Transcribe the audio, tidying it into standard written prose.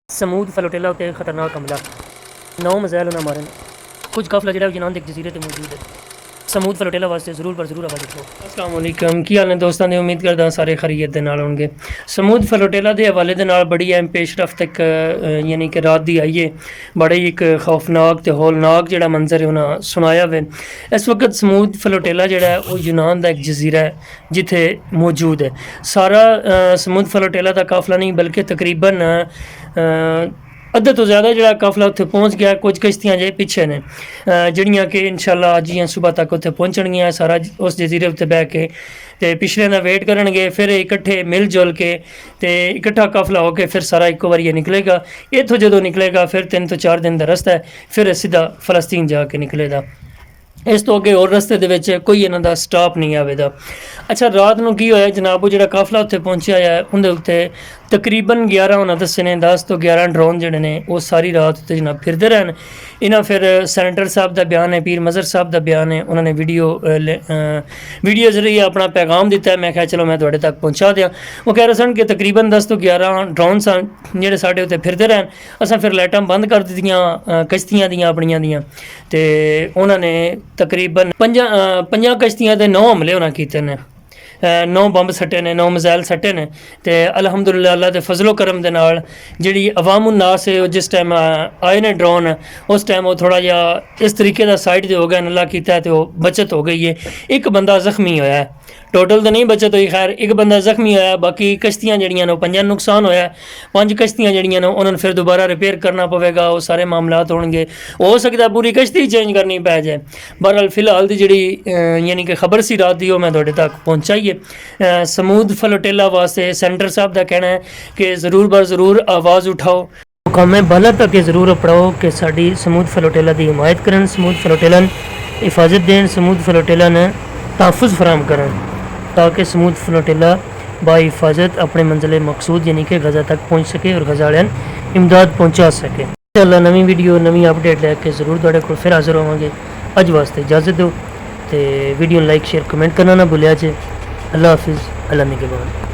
Smooth ਫਲੋਟੇਲਾ ਉੱਤੇ ਖਤਰਨਾਕ ਹਮਲਾ 9 ਮਿਜ਼ਾਈਲ ਉਹਨਾਂ ਮਾਰੇ ਨੇ। ਕੁਝ ਕਾਫਲਾ ਜਿਹੜਾ ਯੂਨਾਨ ਦੇ ਇੱਕ ਜਜ਼ੀਰੇ ਤੇ ਮੌਜੂਦ ਹੈ। ਸਮੂਦ ਫਲੋਟੇਲਾ ਵਾਸਤੇ ਜ਼ਰੂਰ ਆਵਾਜ਼ ਉਠਾਓ। अस्सलाम वालेकुम, की हाल है दोस्तों ने? उम्मीद करदा सारे खैरियत दे नाल होणगे। समूद फलोटेला के हवाले दे नाल बड़ी अहम पेशरफ्त एक यानी कि रात दी आई है। बड़े एक खौफनाक ते हौलनाक जिहड़ा मंजर है उन्हें सुनाया वे। इस वक्त समूद फलोटेला जिहड़ा है वो यूनान का एक जजीरा है जिथे मौजूद है। सारा समूद फलोटेला का काफला नहीं बल्कि तकरीबन अद्धे तो ज़्यादा जो काफला उत्थे पहुँच गया। कुछ किश्तियाँ जे पिछे ने जड़ियाँ कि इंशाल्लाह अज या सुबह तक उत्थे पहुँचणगियां। सारा उस जजीरे उत्ते बह के ते पिछले का वेट करनगे, फिर इकट्ठे मिल जुल के ते इकट्ठा काफला होकर फिर सारा इक्को बारी निकलेगा। इत्थों जो निकलेगा फिर 3 तो 4 दिन का रस्ता है, फिर सीधा फलस्तीन जाके निकलेगा। इस तो अगे और रस्ते दे विच कोई इन्हां दा स्टॉप नहीं आवेगा। अच्छा, रात नूं की होया जनाब, वो जिहड़ा काफला उत्थे पहुंचिया है उहदे उत्ते तकरीबन 11 उन्हें दस्से ने 10 तो 11 ड्रोन जिहड़े ने वो सारी रात उत्ते जनाब फिरदे रहन। इन्हां फिर सैनेटर साहब का बयान है, पीर मज़र साहब का बयान है, उन्होंने वीडियो जरिए अपना पैगाम दिता है। मैं कहा चलो मैं तुहाडे तक पहुँचा दियाँ। वो कह रहे सन कि तकरीबन 10 तो 11 ड्रोन सन जिहड़े साडे उत्ते फिरदे रहन। असां फिर लाइटां बंद कर दित्तियां किश्तियां दियां अपनियां दियां ते उन्होंने तकरीबन 5 किश्तियां ते 9 हमले उन्हें कीते ने। 9 बंब सट्टे ने, 9 मिज़ाइल सट्टे ने। तो अलहमदुलिल्लाह अल्लाह के फजलो करम दे नाल जिहड़ी अवामुन नास है जिस टाइम आए ने ड्रोन उस टाइम वो थोड़ा जिहा इस तरीके का साइड जो हो गया अल्लाह कीता है तो बचत हो गई है। एक बंदा जख्मी होया है, टोटल तो नहीं बचत हुई, खैर एक बंदा जख्मी होया। बाकी किश्तियाँ जड़ियाँ 5 नुकसान होया। 5 किश्तियाँ जड़ियाँ उन्होंने फिर दोबारा रिपेयर करना पवेगा। वो सारे मामलात होंगे, हो सकता पूरी किश्ती चेंज करनी पै जाए। बहरहाल फिलहाल की जी यानी कि खबर सी रात की मैं तुहाडे तक पहुँचाई है। समूद फलोटेला वास्ते सेंटर साहब का कहना है कि ज़रूर बर ज़रूर आवाज़ उठाओ, मुकाम बला तक ज़रूर पढ़ाओ कि साड़ी समूद फलोटेला की हिमायत करन, समूद फलोटेला हिफाजत देन, समूद फलोटेला ने तहफ़ुज़ फराम करन ताकि समूद फलोटेला बाहिफाजत अपने मंजिल मकसूद यानी कि गज़ा तक पहुँच सके और गज़ा वालियां इमदाद पहुँचा सके। इंशाअल्लाह नवी वीडियो नवी अपडेट लैके ज़रूर तुहाडे कोल फिर हाज़र होवांगे। अज वास्ते इजाज़त दो ते वीडियो लाइक शेयर कमेंट करना ना भुलिया जे। अल्लाह हाफिज़, अल्लाह निगहबान।